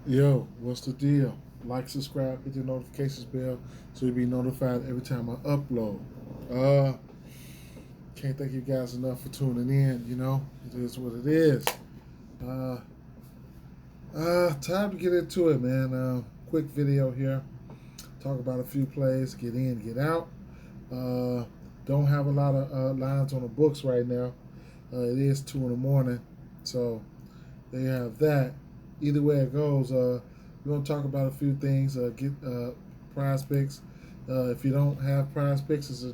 Yo, what's the deal? Like, subscribe, hit the notifications bell so you'll be notified every time I upload. Uh, can't thank you guys enough for tuning in. It is what it is. Uh, Time to get into it, man. Quick video here. Talk about a few plays. Get in, get out. Uh, don't have a lot of lines on the books right now. It is 2 in the morning, so there you have that. Either way it goes, we're gonna talk about a few things. Get prize picks. If you don't have prize picks, it's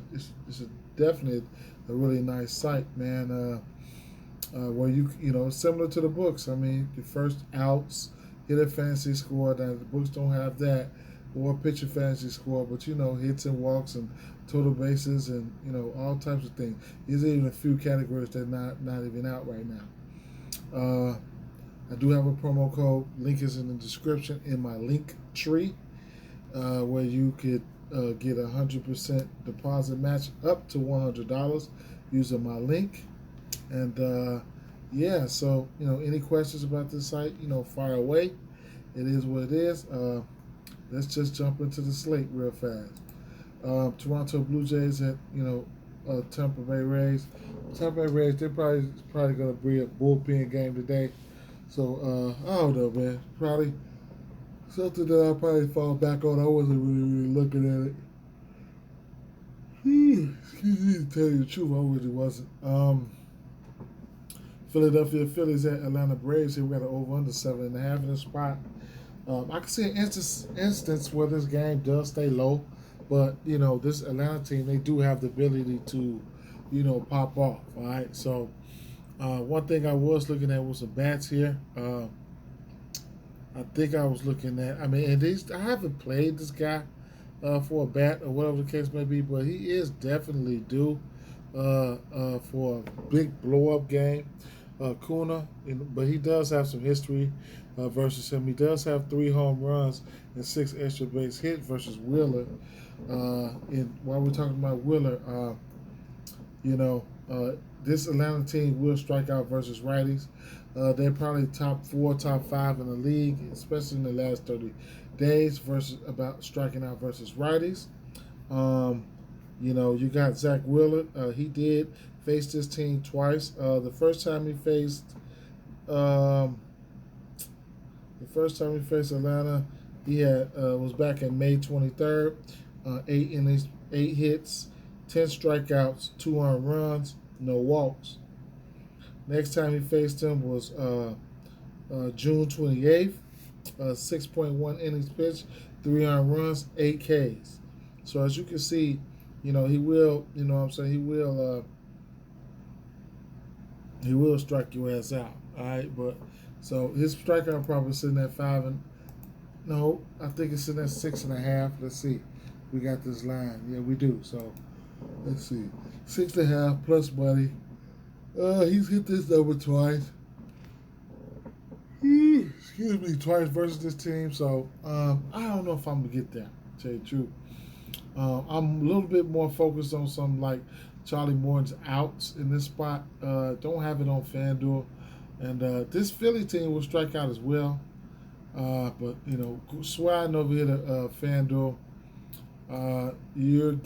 a definitely a really nice site, man. Where you know similar to the books. I mean, the first outs, hit a fantasy score. Now the books don't have that, or pitcher fantasy score, but hits and walks and total bases and all types of things. There's even a few categories that are not even out right now. I do have a promo code. Link is in the description in my link tree, where you could get 100% deposit match up to $100 using my link. And yeah, so any questions about this site, fire away. It is what it is. Let's just jump into the slate real fast. Toronto Blue Jays at Tampa Bay Rays. Tampa Bay Rays, they're probably going to be a bullpen game today. So I don't know, man. Probably something that I'll probably fall back on. I wasn't really looking at it. Excuse me, to tell you the truth, I really wasn't. Philadelphia Phillies at Atlanta Braves. Here we got an over under 7.5 in the spot. I can see an instance where this game does stay low, but this Atlanta team, they do have the ability to pop off. All right, so one thing I was looking at was some bats here. I think I was looking at. I mean, and these I haven't played this guy for a bat or whatever the case may be, but he is definitely due for a big blow up game. Kuna, but he does have some history versus him. He does have 3 home runs and 6 extra base hits versus Wheeler. And while we're talking about Wheeler, you know, this Atlanta team will strike out versus righties. They're probably top 4, top 5 in the league, especially in the last 30 days versus about striking out versus righties. You got Zach Wheeler. He did face this team twice. The first time he faced Atlanta, he had was back in May 23rd. 8 innings, 8 hits, 10 strikeouts, 2 earned runs, no walks. Next time he faced him was June 28th. 6.1 innings pitched, 3 earned runs, 8 Ks. So as you can see, he will. He will strike your ass out. All right, but so his strikeout probably sitting at 5 and no, I think it's sitting at 6.5. Let's see. We got this line. Yeah, we do. So let's see. 6.5 plus money. He's hit this number twice. Excuse me, twice versus this team. So I don't know if I'm gonna get that. To tell you the truth, I'm a little bit more focused on some like Charlie Morton's outs in this spot. Don't have it on FanDuel, and this Philly team will strike out as well. But sliding over here to FanDuel, you'll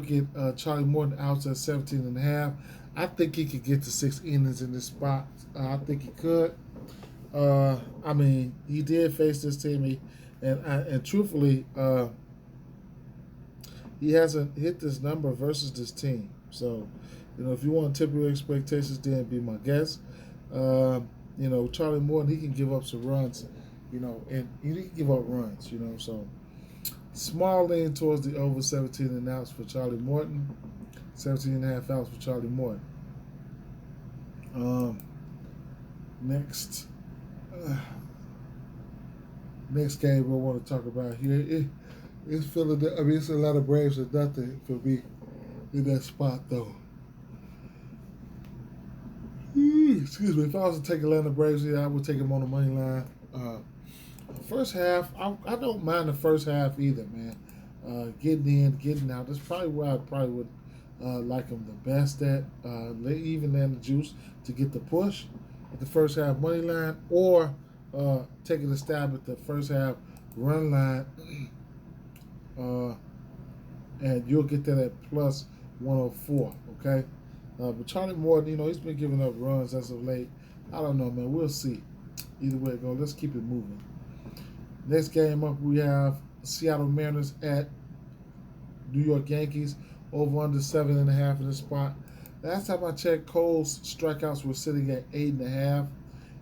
get Charlie Morton outs at 17.5. I think he could get to 6 innings in this spot. I think he could. I mean, he did face this team, and truthfully, he hasn't hit this number versus this team. So, if you want to tip your expectations, then be my guest. Charlie Morton, he can give up some runs, and he can give up runs, so small lean towards the over 17 and outs for Charlie Morton, 17.5 outs for Charlie Morton. Next game we want to talk about here, it's Philadelphia. I mean, it's a lot of Braves or nothing for me in that spot, though. Excuse me. If I was to take Atlanta Braves here, I would take them on the money line. First half, I don't mind the first half either, man. Getting in, getting out. That's probably where I probably would like them the best at. Even in the juice to get the push at the first half money line, or taking a stab at the first half run line, and you'll get that at plus 104. Okay, but Charlie Morton, he's been giving up runs as of late. I don't know, man. We'll see. Either way it goes, let's keep it moving. Next game up, we have Seattle Mariners at New York Yankees. Over under 7.5 in this spot. Last time I checked, Cole's strikeouts were sitting at 8.5,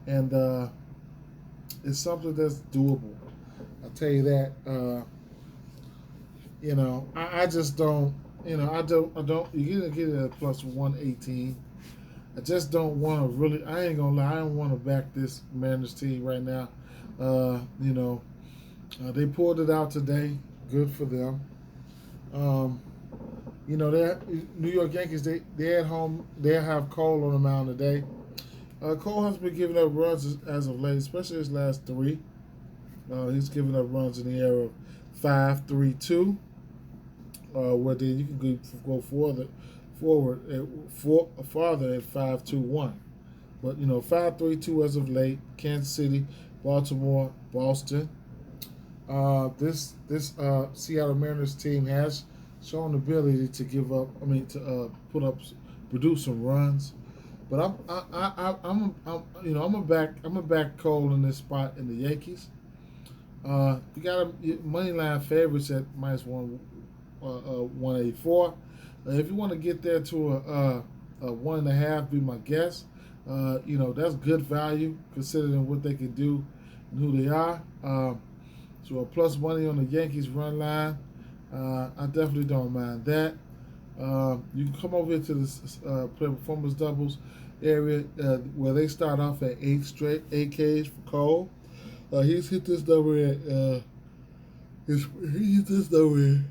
and it's something that's doable. I'll tell you that. I just don't. I don't. You're gonna get it at plus 118. I just don't want to really. I ain't gonna lie. I don't want to back this Mariners team right now. They pulled it out today. Good for them. They New York Yankees. They at home. They have Cole on the mound today. Cole has been giving up runs as of late, especially his last three. He's giving up runs in the area of 5-3-2, where then you can go farther at 5-2-1. But 5-3-2 as of late. Kansas City, Baltimore, Boston. This Seattle Mariners team has shown the ability to produce some runs. But I'm a back Cole in this spot in the Yankees. You got money line favorites at minus 184. If you want to get there to a 1.5, be my guess. That's good value considering what they can do and who they are. So a plus money on the Yankees run line. I definitely don't mind that. You can come over here to this play performance doubles area where they start off at 8 Ks for Cole. He's hit this number at he hit this number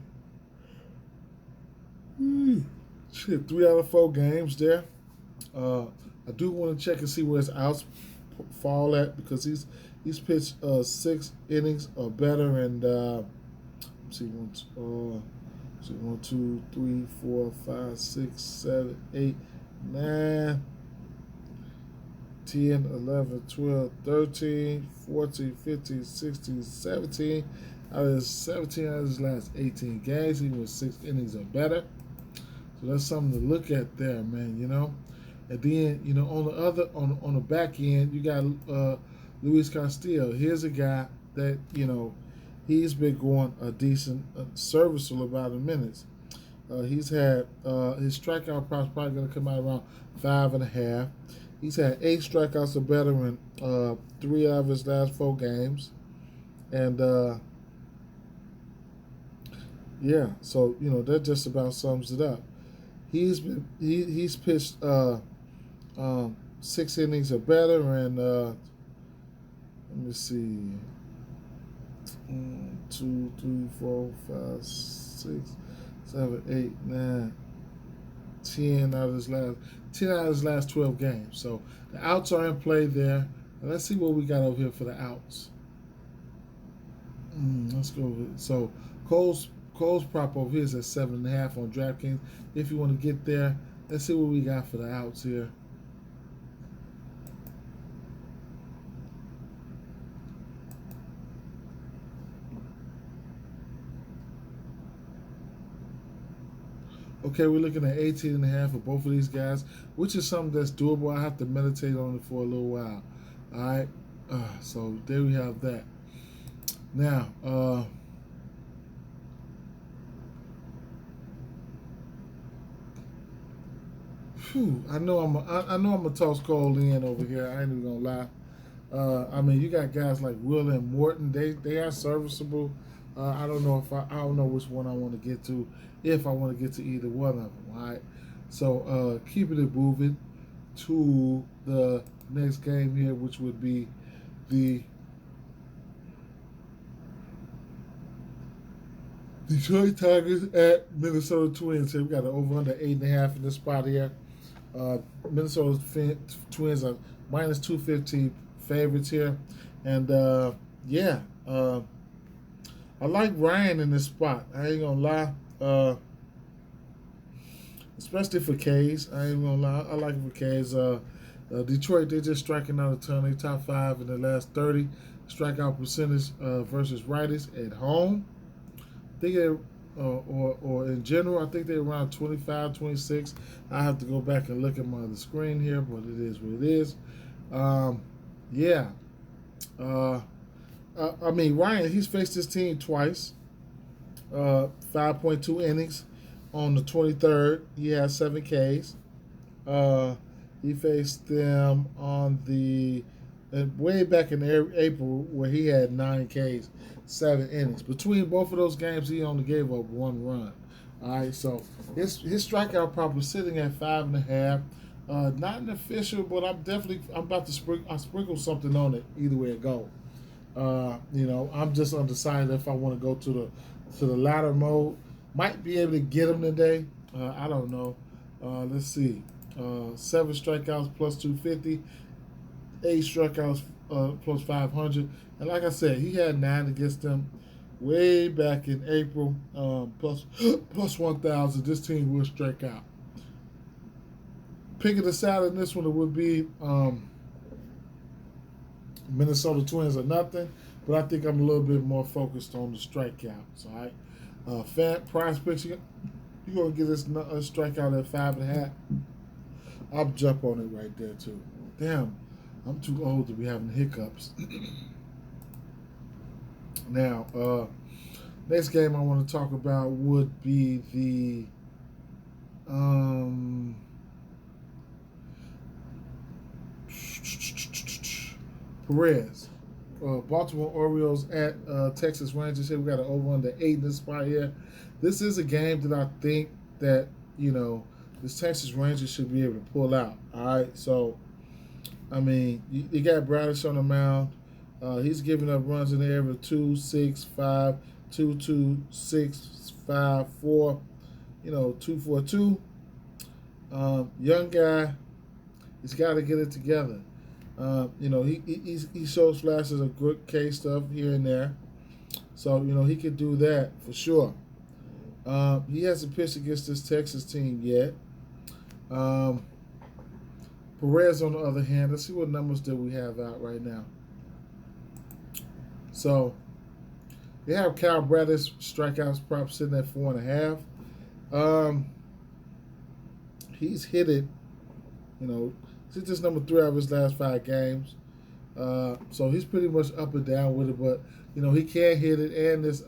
at 3 out of 4 games there. I do want to check and see where his outs fall at because he's pitched 6 innings or better, and let's see 1, 2, 3, 4, 5, 6, 7, 8, 9, 10, 11, 12, 13, 14, 15, 16, 17. Out of 17 out of his last 18 games, he was 6 innings or better. So that's something to look at there, man. And then on the back end, you got Luis Castillo. Here's a guy that he's been going a decent, serviceable amount of minutes. He's had his strikeout probably going to come out around 5.5. He's had 8 strikeouts or better in 3 out of his last 4 games, and so that just about sums it up. He's pitched 6 innings or better, and let me see, 1, 2, 3, 4, 5, 6, 7, 8, 9, 10 out of his last 12 games. So the outs are in play there. And let's see what we got over here for the outs. Let's go over it. So Cole's prop over here is at 7.5 on DraftKings. If you want to get there, let's see what we got for the outs here. Okay, we're looking at 18.5 for both of these guys, which is something that's doable. I have to meditate on it for a little while. All right, so there we have that. Now, I know I'm gonna toss Cole in over here. I ain't even gonna lie. You got guys like Will and Morton. They are serviceable. I don't know which one I want to get to, if I want to get to either one of them. All right, so keeping it moving to the next game here, which would be the Detroit Tigers at Minnesota Twins. Here we got an over under 8.5 in this spot here. Minnesota Twins are minus 215 favorites here, and I like Ryan in this spot. I ain't gonna lie, especially for K's. I ain't gonna lie, I like it for K's. Detroit, they just striking out a ton. They top 5 in the last 30 strikeout percentage versus righties at home. I think they or in general, I think they're around 25, 26. I have to go back and look at my other screen here, but it is what it is. Yeah. I mean, Ryan, he's faced his team twice. 5.2 innings on the 23rd. He has 7 Ks. He faced them on the way back in April where he had 9 Ks, 7 innings. Between both of those games, he only gave up 1 run. All right, so his strikeout prop was sitting at 5.5. Not an official, but I'm about to sprinkle something on it either way it go. I'm just undecided if I want to go to the ladder mode. Might be able to get him today. I don't know. Let's see. 7 strikeouts plus 250, 8 strikeouts plus 500, and like I said, he had 9 against them way back in April. Plus 1,000. This team will strike out. Picking the side in this one, it would be Minnesota Twins or nothing, but I think I'm a little bit more focused on the strikeouts. All right, fan prize picks. You're gonna get this strikeout at 5.5. I'll jump on it right there too. Damn, I'm too old to be having hiccups. Now, next game I want to talk about would be the Perez. Baltimore Orioles at Texas Rangers. Here we got an over under 8 in this spot here. This is a game that I think that this Texas Rangers should be able to pull out. All right, so I mean you got Bradish on the mound. He's giving up runs in the area of 2, 6, 5, 2, 2, 6, 5, 4. 2, 4, 2. Young guy. He's got to get it together. He shows flashes of good K stuff here and there. So, he could do that for sure. He hasn't pitched against this Texas team yet. Perez, on the other hand, let's see what numbers that we have out right now. So, they have Kyle Bradish strikeouts prop sitting at 4.5. He's hit it, this is number 3 out of his last 5 games. So he's pretty much up and down with it, but he can hit it, and this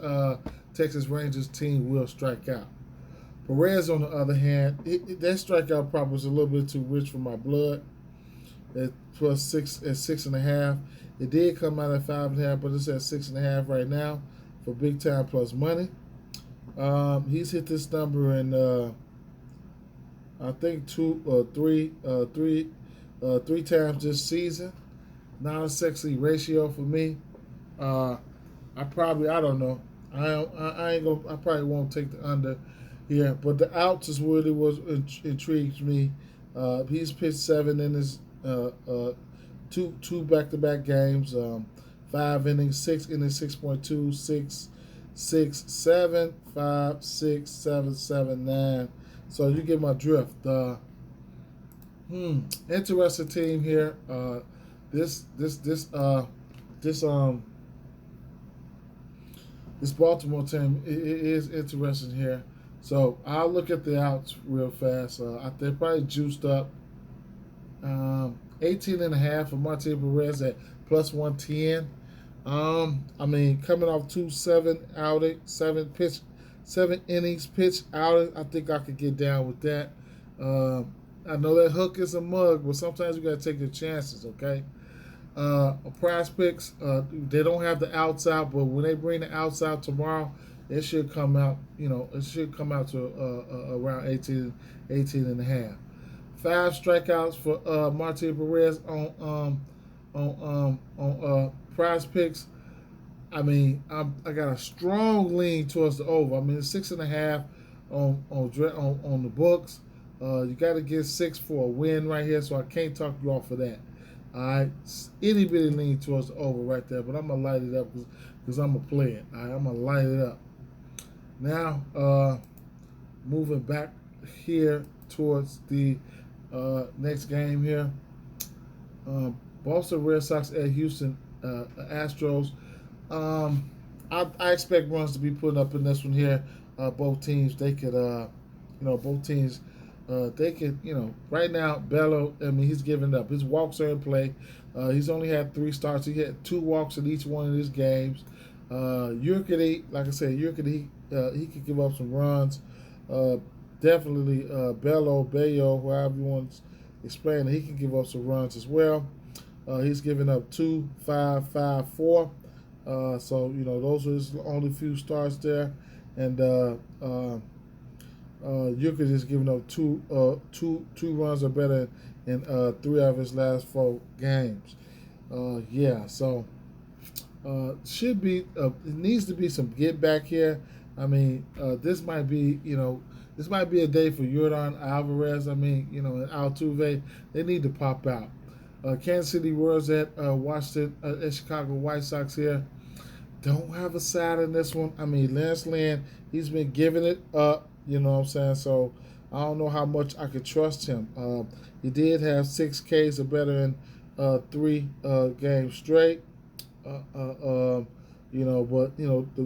Texas Rangers team will strike out. Perez, on the other hand, that strikeout prop was a little bit too rich for my blood. At plus 6.5. It did come out at 5.5, but it's at 6.5 right now for big time plus money. He's hit this number in I think 2 or 3 times this season. Not a sexy ratio for me. I don't know. I probably won't take the under here, but the outs is really what intrigues me. He's pitched 7 in his two back-to-back games, 5 innings, 6 innings, 6.2, 6, 6, 7, 5, 6, 7, 7, 9. So you get my drift. Interesting team here. This Baltimore team it is interesting here. So I'll look at the outs real fast. They're probably juiced up. 18.5 for Martin Perez at plus 110. I mean, coming off 2 7 innings pitch outing, I think I could get down with that. I know that hook is a mug, but sometimes you got to take your chances, okay? Prize picks, they don't have the outs out, but when they bring the outs out tomorrow, it should come out, it should come out to around 18 and a half. 5 strikeouts for Martin Perez on prize picks. I mean, I got a strong lean towards the over. I mean, it's 6.5 on the books. You got to get 6 for a win right here, so I can't talk you off of that. All right, itty bitty lean towards the over right there, but I'm gonna light it up because I'm gonna play it. All right, I'm gonna light it up. Now, moving back here towards the next game here. Boston Red Sox at Houston Astros. Um, I expect runs to be put up in this one here. Both teams, they could, both teams, they could, right now, Bello, I mean, he's giving up. His walks are in play. He's only had 3 starts. He had 2 walks in each one of his games. Urquidy, like I said, Urquidy, he could give up some runs. Definitely Bello, however you want to explain it, he can give up some runs as well. He's given up 2, 5, 5, 4. So those are his only few starts there, and Jokic is giving up two runs or better in 3 of his last 4 games. Yeah, so should be it needs to be some get back here. I mean, this might be this might be a day for Yordan Alvarez. I mean, and Altuve, they need to pop out. Kansas City Royals at Washington at Chicago White Sox here. Don't have a side in this one. I mean, Lance Lynn, he's been giving it up. You know what I'm saying? So I don't know how much I could trust him. He did have 6 Ks or better in 3 games straight. But the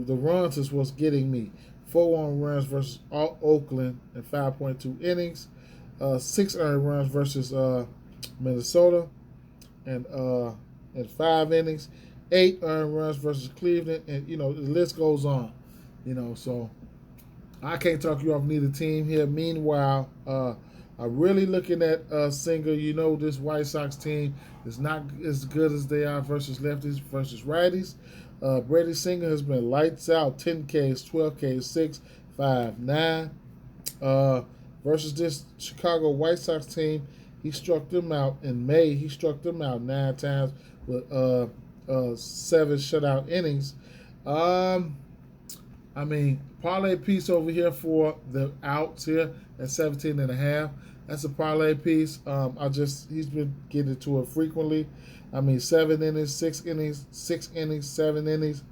runs is what's getting me. 4 earned runs versus Oakland in 5.2 innings. 6 earned runs versus Minnesota and 5 innings. 8 earned runs versus Cleveland, and the list goes on. So I can't talk you off neither team here. Meanwhile, I'm really looking at Singer. This White Sox team is not as good as they are versus lefties versus righties. Brady Singer has been lights out, 10 Ks, 12 Ks, 6, 5, 9. Versus this Chicago White Sox team, he struck them out in May. He struck them out 9 times with 7 shutout innings. I mean, parlay piece over here for the outs here at 17.5. That's a parlay piece. He's been getting to it frequently. I mean, 7 innings, 6 innings, 6 innings, 7 innings,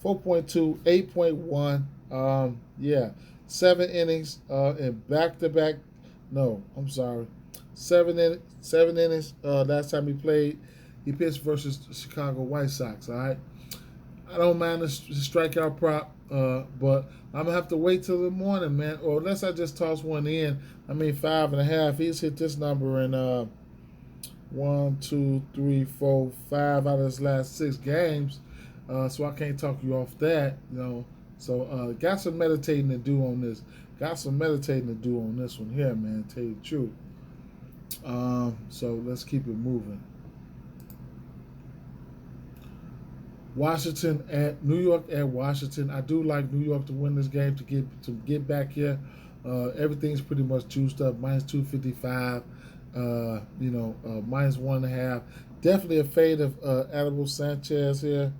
4.2, 8.1. Yeah, 7 innings and back-to-back. No, I'm sorry. 7 innings. Last time he played, he pitched versus the Chicago White Sox. All right. I don't mind the strikeout prop, but I'm gonna have to wait till the morning, man. Or unless I just toss one in. I mean, 5.5. He's hit this number in 1, 2, 3, 4, 5 out of his last 6 games. So I can't talk you off that, So got some meditating to do on this. Got some meditating to do on this one here, man. Tell you the truth. So let's keep it moving. New York at Washington. I do like New York to win this game to get back here. Everything's pretty much juiced up. Minus 255. Minus 1.5. Definitely a fade of Adibel Sanchez here.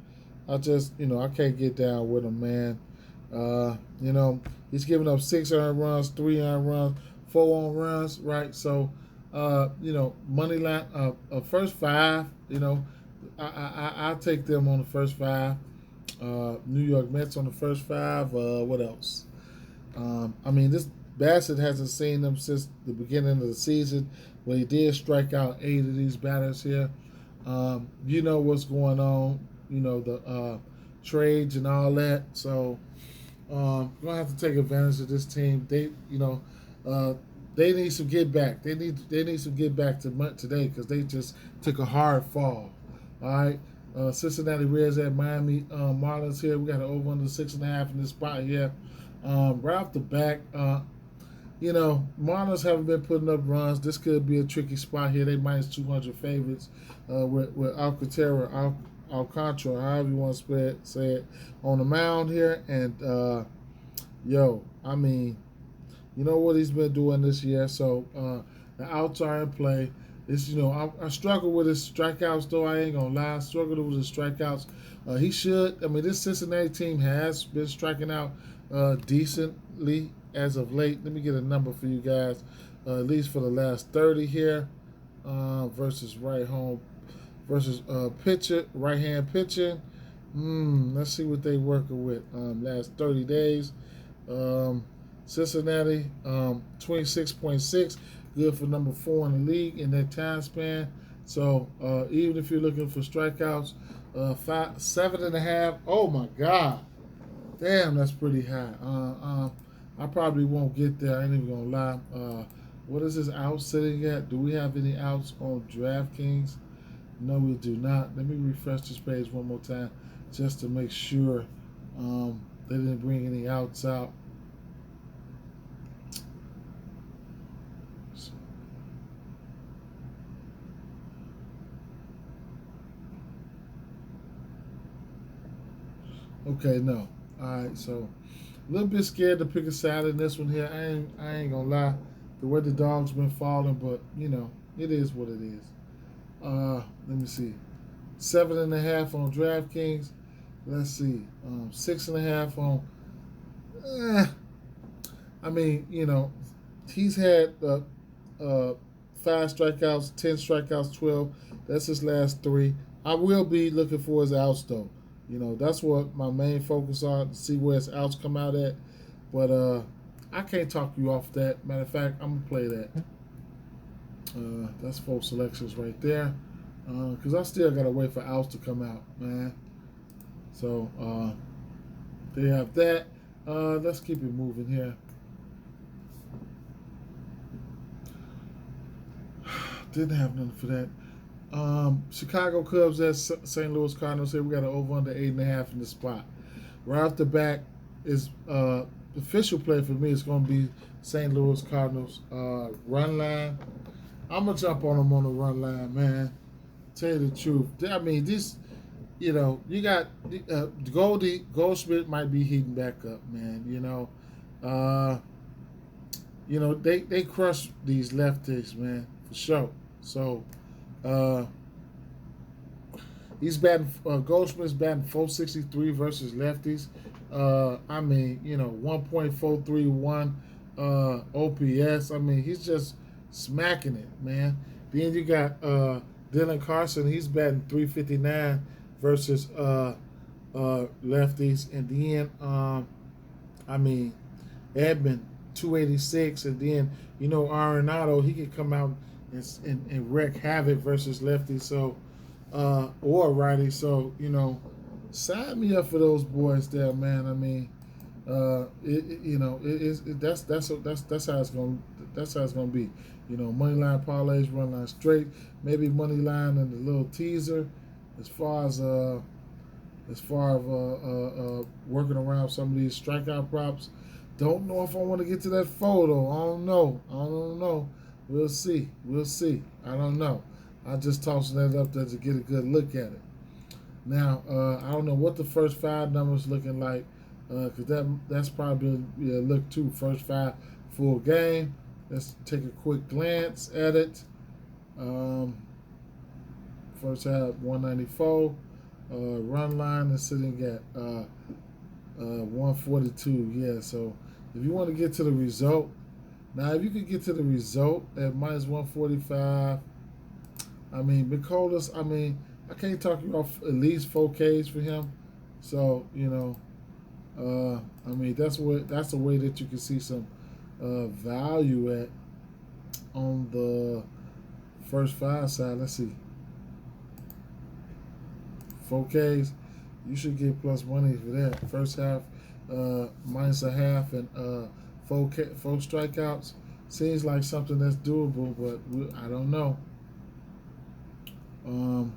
I can't get down with him, man. He's giving up 6 earned runs, 3 earned runs, 4 earned runs, right? So, money line, first 5, I'll take them on the first 5. New York Mets on the first 5. What else? This Bassett hasn't seen them since the beginning of the season, where he did strike out 8 of these batters here. What's going on. The trades and all that. So, gonna have to take advantage of this team. They need some get back. They need some get back today because they just took a hard fall. All right. Cincinnati Reds at Miami Marlins here. We got an over under 6.5 in this spot here. Right off the back, Marlins haven't been putting up runs. This could be a tricky spot here. They minus 200 favorites with Alcantara, however you want to say it, on the mound here. And, you know what he's been doing this year. So the outs are in play. I struggle with his strikeouts, though. I ain't going to lie. I struggled with his strikeouts. He should. This Cincinnati team has been striking out decently as of late. Let me get a number for you guys, at least for the last 30 here versus right-hand pitching. Let's see what they working with last 30 days. Cincinnati, 26.6, good for number 4 in the league in that time span. So even if you're looking for strikeouts, 7.5. Oh my God, damn, that's pretty high. I probably won't get there. I ain't even gonna lie. What is this out sitting at? Do we have any outs on DraftKings? No, we do not. Let me refresh this page one more time just to make sure they didn't bring any outs out. Okay, no. All right, so a little bit scared to pick a side in this one here. I ain't gonna lie. The way the dog's been falling, but you know, it is what it is. Let me see. 7.5 on DraftKings. Let's see. 6.5 on. I mean, you know, he's had 5 strikeouts, 10 strikeouts, 12. That's his last 3. I will be looking for his outs though. You know, that's what my main focus on, to see where his outs come out at. But I can't talk you off that. Matter of fact, I'm gonna play that. That's 4 selections right there. Because I still gotta wait for outs to come out, man. So they have that. Let's keep it moving here. Didn't have nothing for that. Chicago Cubs at St. Louis Cardinals here. We got an over under 8.5 in the spot. Right off the back is the official play for me is going to be St. Louis Cardinals run line. I'm gonna jump on them on the run line, man. Tell you the truth. I mean, this, you know, you got Goldschmidt might be heating back up, man. You know, they crush these lefties, man, for sure. So. He's batting. Goldschmidt's batting 463 versus lefties. I mean, you know, 1.431 OPS. I mean, he's just smacking it, man. Then you got Dylan Carson. He's batting 359 versus lefties, and then I mean, Edman 286, and then you know Arenado, he could come out and wreak havoc versus lefties. So. Or righty. So you know, sign me up for those boys there, man. I mean, that's how it's gonna be. You know, money line parlays, run line straight, maybe money line and a little teaser. As far as working around some of these strikeout props, don't know if I want to get to that photo. I don't know. We'll see. I don't know. I just tossing that up there to get a good look at it. Now, I don't know what the first 5 numbers looking like, because that's probably a look too. First 5 full game. Let's take a quick glance at it. First half 194. Run line is sitting at 142. Yeah, so if you want to get to the result, now if you could get to the result at minus 145. I mean, Nicolas, I mean, I can't talk you off at least 4Ks for him. So, you know, I mean, that's a way that you can see some value at on the first 5 side. Let's see. 4Ks, you should get plus money for that. First half, minus a half, and 4 strikeouts. Seems like something that's doable, but I don't know. And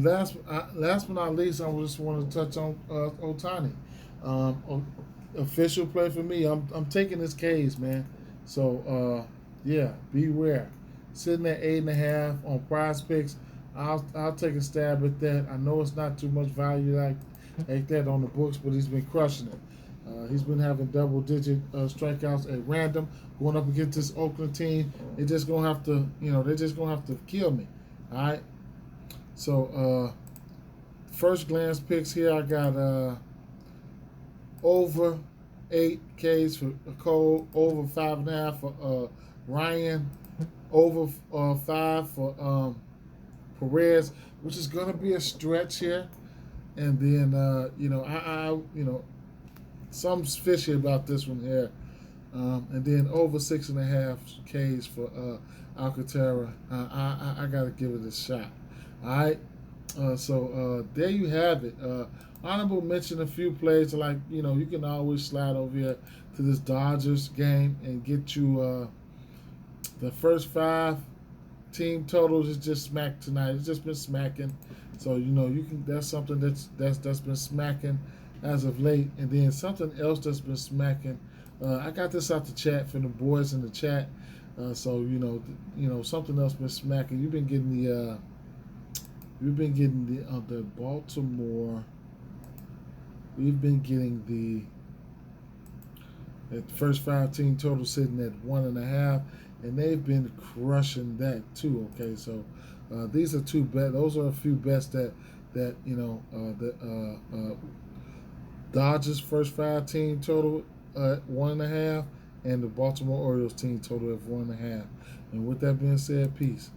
last but not least, I just want to touch on Ohtani. Official play for me. I'm taking his K's, man. So yeah, beware. Sitting at 8.5 on Prize Picks. I'll take a stab at that. I know it's not too much value like that on the books, but he's been crushing it. He's been having double-digit strikeouts at random, going up against this Oakland team. They're just gonna have to, they're just gonna have to kill me. All right. So first glance picks here, I got over 8 Ks for Cole, over 5.5 for Ryan, over 5 for Perez, which is gonna be a stretch here. And then I something's fishy about this one here. And then over 6.5 Ks for Alcantara. I got to give it a shot. All right. So there you have it. Honorable mention a few plays like you can always slide over here to this Dodgers game and get you the first 5 team totals is just smacked tonight. It's just been smacking. So you can that's something that's been smacking as of late, and then something else that's been smacking. I got this out the chat from the boys in the chat. So something else been smacking. You've been getting the Baltimore. We've been getting the first 5 team total sitting at 1.5, and they've been crushing that too. Okay, so these are 2 bets. Those are a few bets that the Dodgers first 5 team total at 1.5, and the Baltimore Orioles team total at 1.5. And with that being said, peace.